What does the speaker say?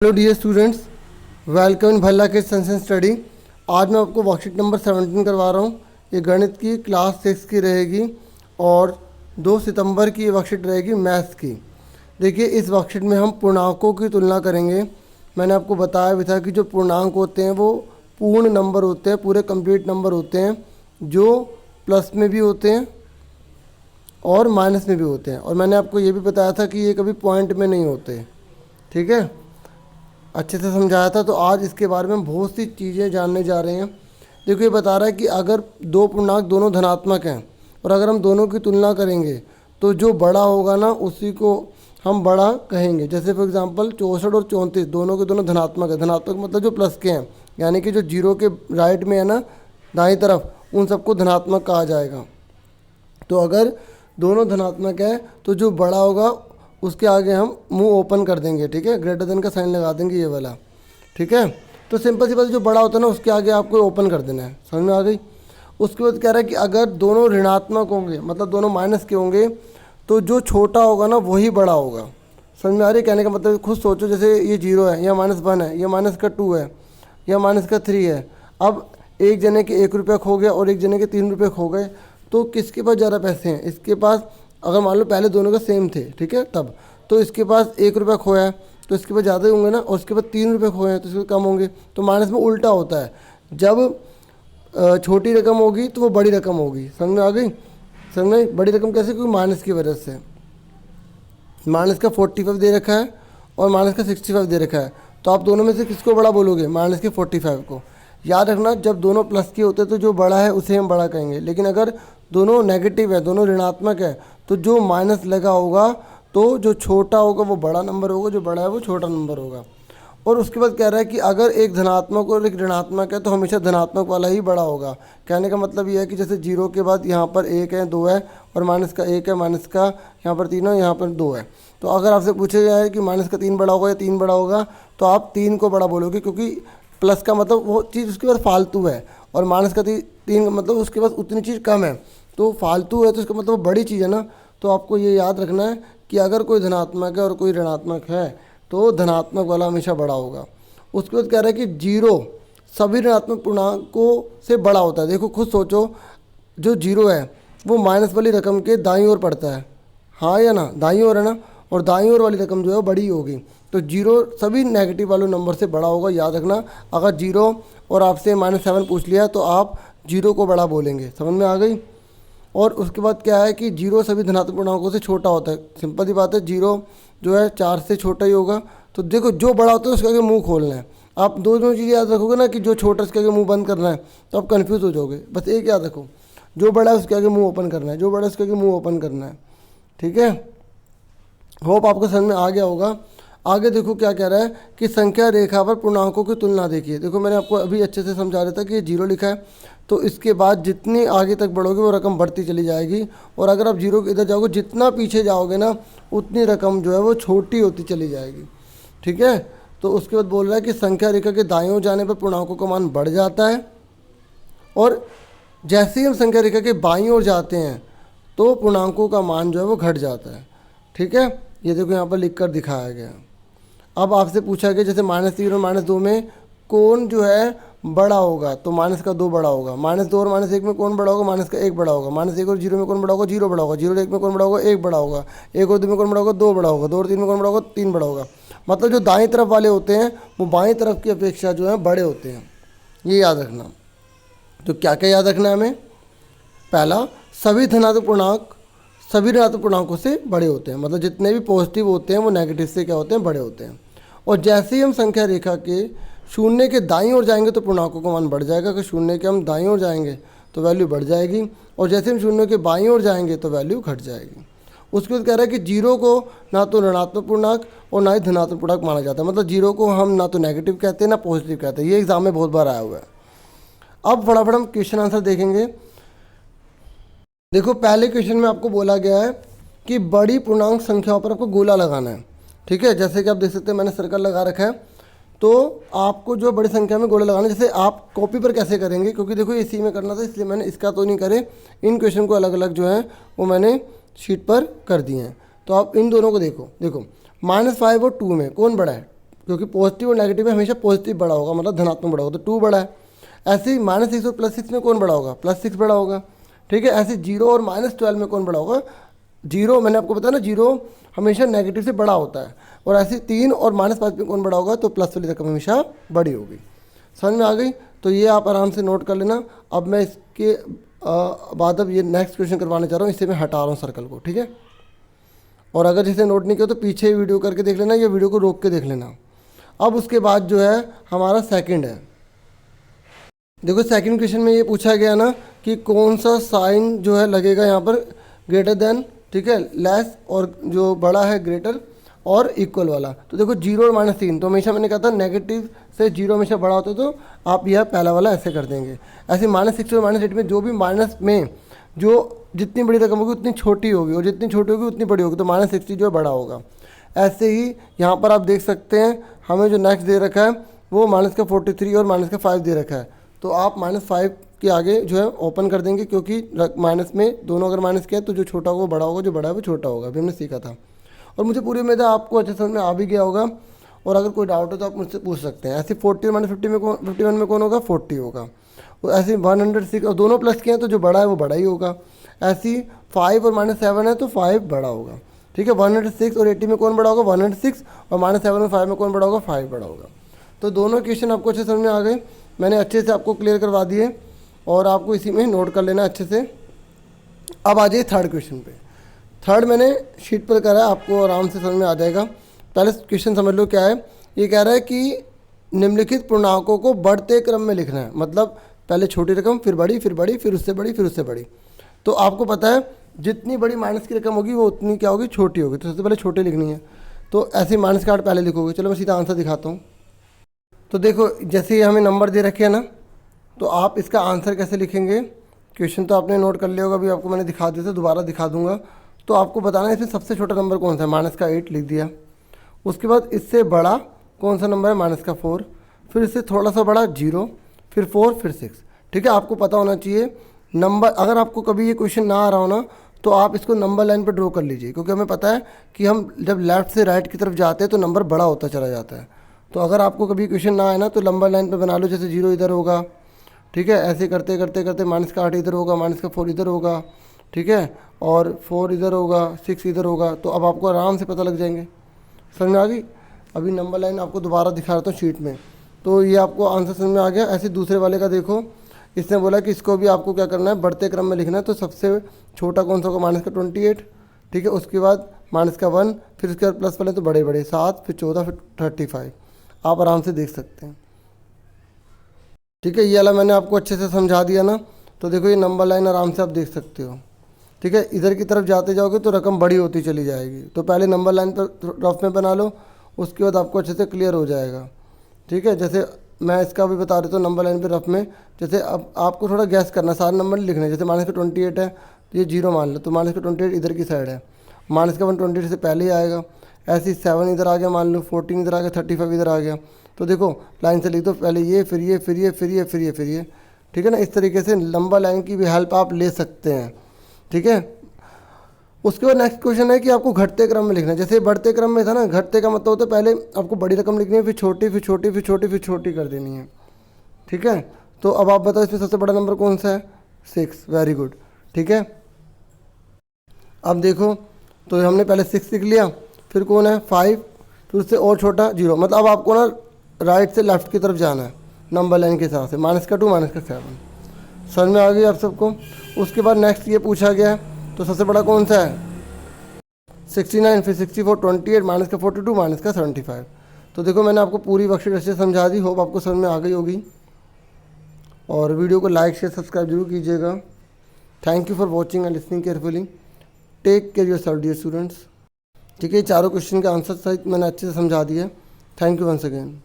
Hello dear students, welcome in Bhalla के science and study. आज मैं आपको वर्कशीट नंबर 17 करवा रहा हूँ। ये गणित की क्लास 6 की रहेगी और 2 सितंबर की ये वर्कशीट रहेगी मैथ्स की। देखिए, इस वर्कशीट में हम पूर्णांकों की तुलना करेंगे। मैंने आपको बताया भी था कि जो पूर्णांक होते हैं वो पूर्ण नंबर होते हैं, पूरे कंप्लीट नंबर होते हैं, जो प्लस में भी होते हैं और माइनस में भी होते हैं। और मैंने आपको ये भी बताया था कि ये कभी पॉइंट में नहीं होते। ठीक है, अच्छे से समझाया था। तो आज इसके बारे में बहुत सी चीज़ें जानने जा रहे हैं। देखो, ये बता रहा है कि अगर दो पूर्णांक दोनों धनात्मक हैं और अगर हम दोनों की तुलना करेंगे तो जो बड़ा होगा ना उसी को हम बड़ा कहेंगे। जैसे फॉर एग्जांपल 64 और 34 दोनों के दोनों धनात्मक है। धनात्मक मतलब जो प्लस के हैं, यानी कि जो जीरो के राइट में है ना, दाईं तरफ, उन सबको धनात्मक कहा जाएगा। तो अगर दोनों धनात्मक है तो जो बड़ा होगा उसके आगे हम मुंह ओपन कर देंगे। ठीक है, ग्रेटर देन का साइन लगा देंगे, ये वाला। ठीक है, तो सिंपल सी बात, जो बड़ा होता है ना उसके आगे आपको ओपन कर देना है। समझ में आ गई। उसके बाद कह रहा है कि अगर दोनों ऋणात्मक होंगे, मतलब दोनों माइनस के होंगे, तो जो छोटा होगा ना वही बड़ा होगा। समझ में आ रही है कहने का मतलब? खुद सोचो, जैसे ये 0 है, या -1 है, या -2 है, या -3 है। अब एक जने के 1 रुपया खो गया और एक जने के 3 रुपये खो गए, तो किसके पास ज़्यादा पैसे हैं? इसके पास। अगर मान लो पहले दोनों का सेम थे, ठीक है, तब तो इसके पास 1 रुपया खोया है तो इसके पास ज़्यादा ही होंगे ना, और उसके पास 3 रुपये खोए हैं तो इसके कम होंगे। तो माइनस में उल्टा होता है, जब छोटी रकम होगी तो वो बड़ी रकम होगी। समझ में आ गई? समझ में? बड़ी रकम कैसे? क्योंकि माइनस की वजह से। माइनस का 45 दे रखा है और माइनस का 65 दे रखा है, तो आप दोनों में से किसको बड़ा बोलोगे? माइनस के 45 को। याद रखना, जब दोनों प्लस के होते हैं तो जो बड़ा है उसे हम बड़ा कहेंगे, लेकिन अगर दोनों नेगेटिव है, दोनों ऋणात्मक है, तो जो माइनस लगा होगा तो जो छोटा होगा वो बड़ा नंबर होगा, जो बड़ा है वो छोटा नंबर होगा। और उसके बाद कह रहा है कि अगर एक धनात्मक और एक ऋणात्मक है तो हमेशा धनात्मक वाला ही बड़ा होगा। कहने का मतलब ये है कि जैसे 0 के बाद यहाँ पर 1 है, 2 है, और माइनस का 1 है, माइनस का यहाँ पर 3 है, यहाँ पर 2 है। तो अगर आपसे पूछा जाए कि माइनस का 3 बड़ा होगा या 3 बड़ा होगा, तो आप 3 को बड़ा बोलोगे, क्योंकि प्लस का मतलब वो चीज़ उसके पास फालतू है, और माइनस का 3 का मतलब उसके पास उतनी चीज़ कम है। तो फालतू है तो इसका मतलब बड़ी चीज़ है ना। तो आपको ये याद रखना है कि अगर कोई धनात्मक है और कोई ऋणात्मक है तो धनात्मक वाला हमेशा बड़ा होगा। उसके बाद कह रहा है कि 0 सभी ऋणात्मक पूर्णांकों से बड़ा होता है। देखो, खुद सोचो, जो 0 है वो माइनस वाली रकम के दाईं ओर पड़ता है, हाँ या ना? दाईं ओर है ना, और दाईं ओर वाली रकम जो है वो बड़ी होगी। तो 0 सभी नेगेटिव वाले नंबर से बड़ा होगा, याद रखना। अगर 0 और आपसे -7 पूछ लिया तो आप 0 को बड़ा बोलेंगे। समझ में आ गई? और उसके बाद क्या है कि 0 सभी धनात्मक पूर्णांकों से छोटा होता है। सिंपल सी बात है, 0 जो है 4 से छोटा ही होगा। तो देखो, जो बड़ा होता है उसके आगे मुंह खोलना है। आप दोनों चीज़ें याद रखोगे ना, कि जो छोटा उसके आगे मुंह बंद करना है, तो आप कंफ्यूज हो जाओगे। बस एक याद रखो, जो बड़ा है उसके आगे मुंह ओपन करना है, जो बड़ा है उसके आगे मुंह ओपन करना है। ठीक है, होप आपको समझ में आ गया होगा। आगे देखो क्या कह रहा है कि संख्या रेखा पर पूर्णांकों की तुलना देखिए। देखो, मैंने आपको अभी अच्छे से समझा रहा था कि ये 0 लिखा है, तो इसके बाद जितनी आगे तक बढ़ोगे वो रकम बढ़ती चली जाएगी, और अगर आप 0 के इधर जाओगे, जितना पीछे जाओगे ना उतनी रकम जो है वो छोटी होती चली जाएगी। ठीक है, तो उसके बाद बोल रहा है कि संख्या रेखा के दाईं ओर जाने पर पूर्णांकों का मान बढ़ जाता है, और जैसे ही हम संख्या रेखा के बाईं ओर जाते हैं तो पूर्णांकों का मान जो है वो घट जाता है। ठीक है, ये देखो यहाँ पर लिख कर दिखाया गया। अब आपसे पूछा गया जैसे -3 और -2 में कौन जो है बड़ा होगा, तो माइनस का 2 बड़ा होगा। -2 और -1 में कौन बड़ा होगा? माइनस का 1 बड़ा होगा। -1 और 0 में कौन बड़ा होगा? 0 बड़ा होगा। 0 और 1 में कौन बड़ा होगा? 1 बड़ा होगा। 1 और 2 में कौन बड़ा होगा? 2 बड़ा होगा। 2 और 3 में कौन बड़ा होगा? 3 बड़ा होगा। मतलब जो दाईं तरफ वाले होते हैं वो बाईं तरफ की अपेक्षा जो है बड़े होते हैं, ये याद रखना। तो क्या क्या याद रखना है हमें? पहला, सभी धनात्मक पूर्णांक सभी ऋणात्मक पूर्णांकों से बड़े होते हैं, मतलब जितने भी पॉजिटिव होते हैं वो नेगेटिव से क्या होते हैं? बड़े होते हैं। और जैसे ही हम संख्या रेखा के शून्य के दाईं ओर जाएंगे तो पूर्णांकों का मान बढ़ जाएगा। अगर शून्य के हम दाईं ओर जाएंगे तो वैल्यू बढ़ जाएगी, और जैसे हम शून्य के बाईं ओर जाएंगे तो वैल्यू घट जाएगी। उसके बाद कह रहा है कि 0 को ना तो ऋणात्मक पूर्णांक और ना ही धनात्मक पूर्णांक माना जाता है। मतलब 0 को हम ना तो नेगेटिव कहते हैं ना पॉजिटिव कहते हैं। ये एग्जाम में बहुत बार आया हुआ है। अब फटाफट हम क्वेश्चन आंसर देखेंगे। देखो, पहले क्वेश्चन में आपको बोला गया है कि बड़ी पूर्णांक संख्याओं पर आपको गोला लगाना है। ठीक है, जैसे कि आप देख सकते हैं मैंने सर्कल लगा रखा है। तो आपको जो बड़ी संख्या में गोला लगाना है, जैसे आप कॉपी पर कैसे करेंगे, क्योंकि देखो इसी में करना था इसलिए मैंने इसका तो नहीं करे, इन क्वेश्चन को अलग अलग जो है वो मैंने शीट पर कर दिए हैं। तो आप इन दोनों को देखो। -5 और 2 में कौन बड़ा है? क्योंकि पॉजिटिव और नेगेटिव में हमेशा पॉजिटिव बड़ा होगा, मतलब धनात्मक बड़ा होगा, तो 2 बड़ा है। ऐसे ही -6 और +6 में कौन बड़ा होगा? +6 बड़ा होगा। ठीक है, ऐसे 0 और -12 में कौन बड़ा होगा? 0, मैंने आपको बताया ना 0 हमेशा नेगेटिव से बड़ा होता है। और ऐसे 3 और -5 में कौन बड़ा होगा? तो प्लस वाली रकम हमेशा बड़ी होगी। समझ में आ गई? तो ये आप आराम से नोट कर लेना। अब मैं इसके बाद अब ये नेक्स्ट क्वेश्चन करवाने जा रहा हूँ, इससे मैं हटा रहा हूँ सर्कल को। ठीक है, और अगर जिसे नोट नहीं किया तो पीछे वीडियो करके देख लेना या वीडियो को रोक के देख लेना। अब उसके बाद जो है हमारा सेकंड है। देखो सेकंड क्वेश्चन में ये पूछा गया ना कि कौन सा साइन जो है लगेगा यहाँ पर ग्रेटर देन, ठीक है, लेस, और जो बड़ा है ग्रेटर और इक्वल वाला। तो देखो 0 और -3, तो हमेशा मैंने कहा था नेगेटिव से 0 हमेशा बड़ा होता है, तो आप यह पहला वाला ऐसे कर देंगे। ऐसे -6 और -8 में जो भी माइनस में जो जितनी बड़ी रकम होगी उतनी छोटी होगी, और जितनी छोटी होगी उतनी बड़ी होगी, तो -60 जो है बड़ा होगा। ऐसे ही यहाँ पर आप देख सकते हैं हमें जो नेक्स्ट दे रखा है वो -43 और -5 दे रखा है। तो आप -5 के आगे जो है ओपन कर देंगे, क्योंकि माइनस में दोनों अगर माइनस किया तो जो छोटा होगा वो बड़ा होगा, जो बड़ा है वो छोटा होगा। अभी हमने सीखा था, और मुझे पूरी उम्मीद है आपको अच्छे समझ में आ भी गया होगा। और अगर कोई डाउट हो तो आप मुझसे पूछ सकते हैं। ऐसे 40 और -50 में 51 में कौन होगा? 40 होगा। और ऐसे 106 और दोनों प्लस किए हैं तो जो बड़ा है वो बड़ा ही होगा। ऐसी 5 और -7 है तो 5 बड़ा होगा। ठीक है, 106 और 80 में कौन बड़ा होगा? 106, और -7 और 5 में कौन बड़ा होगा? 5 बड़ा होगा। तो दोनों क्वेश्चन आपको अच्छे समझ में आ गए, मैंने अच्छे से आपको क्लियर करवा दिए, और आपको इसी में नोट कर लेना अच्छे से। अब आ जाइए थर्ड क्वेश्चन पे। थर्ड मैंने शीट पर करा है, आपको आराम से समझ में आ जाएगा। पहले क्वेश्चन समझ लो क्या है। ये कह रहा है कि निम्नलिखित पूर्णांकों को बढ़ते क्रम में लिखना है, मतलब पहले छोटी रकम, फिर बड़ी, फिर बड़ी, फिर उससे बड़ी, फिर उससे बड़ी। तो आपको पता है जितनी बड़ी माइनस की रकम होगी वो उतनी क्या होगी? छोटी होगी। तो सबसे पहले छोटी लिखनी है, तो ऐसे माइनस का आर्ट पहले लिखोगे। चलो मैं सीधा आंसर दिखाता हूँ। तो देखो जैसे ही हमें नंबर दे रखे हैं ना, तो आप इसका आंसर कैसे लिखेंगे? क्वेश्चन तो आपने नोट कर लिया होगा, अभी आपको मैंने दिखा दिया था, दोबारा दिखा दूंगा। तो आपको बताना है इसमें सबसे छोटा नंबर कौन सा है? -8 लिख दिया। उसके बाद इससे बड़ा कौन सा नंबर है? -4, फिर इससे थोड़ा सा बड़ा 0, फिर 4, फिर 6। ठीक है, आपको पता होना चाहिए नंबर। अगर आपको कभी ये क्वेश्चन ना आ रहा हो ना, तो आप इसको नंबर लाइन पर ड्रॉ कर लीजिए, क्योंकि हमें पता है कि हम जब लेफ़्ट से राइट की तरफ जाते हैं तो नंबर बड़ा होता चला जाता है। तो अगर आपको कभी क्वेश्चन ना आए ना, तो नंबर लाइन पर बना लो, जैसे 0 इधर होगा, ठीक है, ऐसे करते करते करते -8 इधर होगा, -4 इधर होगा, ठीक है, और 4 इधर होगा, 6 इधर होगा। तो अब आपको आराम से पता लग जाएंगे। समझ में आ गई? अभी नंबर लाइन आपको दोबारा दिखा रहा था शीट में, तो ये आपको आंसर समझ में आ गया। ऐसे दूसरे वाले का देखो, इसने बोला कि इसको भी आपको क्या करना है? बढ़ते क्रम में लिखना है। तो सबसे छोटा कौन सा होगा? -28, ठीक है, उसके बाद -1, फिर उसके बाद प्लस वाले तो बड़े बड़े 7, फिर 14, फिर 35। आप आराम से देख सकते हैं। ठीक है, ये वाला मैंने आपको अच्छे से समझा दिया ना। तो देखो ये नंबर लाइन आराम से आप देख सकते हो। ठीक है, इधर की तरफ जाते जाओगे तो रकम बड़ी होती चली जाएगी। तो पहले नंबर लाइन पर रफ में बना लो, उसके बाद आपको अच्छे से क्लियर हो जाएगा। ठीक है, जैसे मैं इसका भी बता देता हूँ नंबर लाइन पे रफ में। जैसे अब आपको थोड़ा गैस करना, सारे नंबर नहीं लिखने। जैसे -28 है तो ये 0 मान लो, तो -28 इधर की साइड है, -128 से पहले ही आएगा। ऐसे ही 7 इधर आ गया मान लो, 14 इधर आ गया, 35 इधर आ गया। तो देखो लाइन से लिख दो, पहले ये, फिर ये, फिर ये, फिर ये, फिर ये, फिर ये। ठीक है ना, इस तरीके से नंबर लाइन की भी हेल्प आप ले सकते हैं। ठीक है, उसके बाद नेक्स्ट क्वेश्चन है कि आपको घटते क्रम में लिखना है। जैसे बढ़ते क्रम में था ना, घटते का मतलब होता है पहले आपको बड़ी रकम लिखनी है, फिर छोटी, फिर छोटी, फिर छोटी, फिर छोटी कर देनी है। ठीक है, तो अब आप बताओ इसमें सबसे बड़ा नंबर कौन सा है? 6। Very good. ठीक है, अब देखो तो हमने पहले 6 लिख लिया, फिर कौन है? 5, फिर उससे और छोटा 0। मतलब अब आपको ना राइट से लेफ्ट की तरफ जाना है नंबर लाइन के हिसाब से, -2, -7। समझ में आ गई आप सबको? उसके बाद नेक्स्ट ये पूछा गया है, तो सबसे बड़ा कौन सा है? 69, फिर 64, 28, -42, -75। तो देखो मैंने आपको पूरी वर्कशीट अच्छे से समझा दी, होप आपको समझ में आ गई होगी। और वीडियो को लाइक शेयर सब्सक्राइब जरूर कीजिएगा। Thank you for watching and listening carefully. Take care yourself dear students. ठीक है, चारों क्वेश्चन के आंसर सहित मैंने अच्छे से समझा दिया। Thank you once again.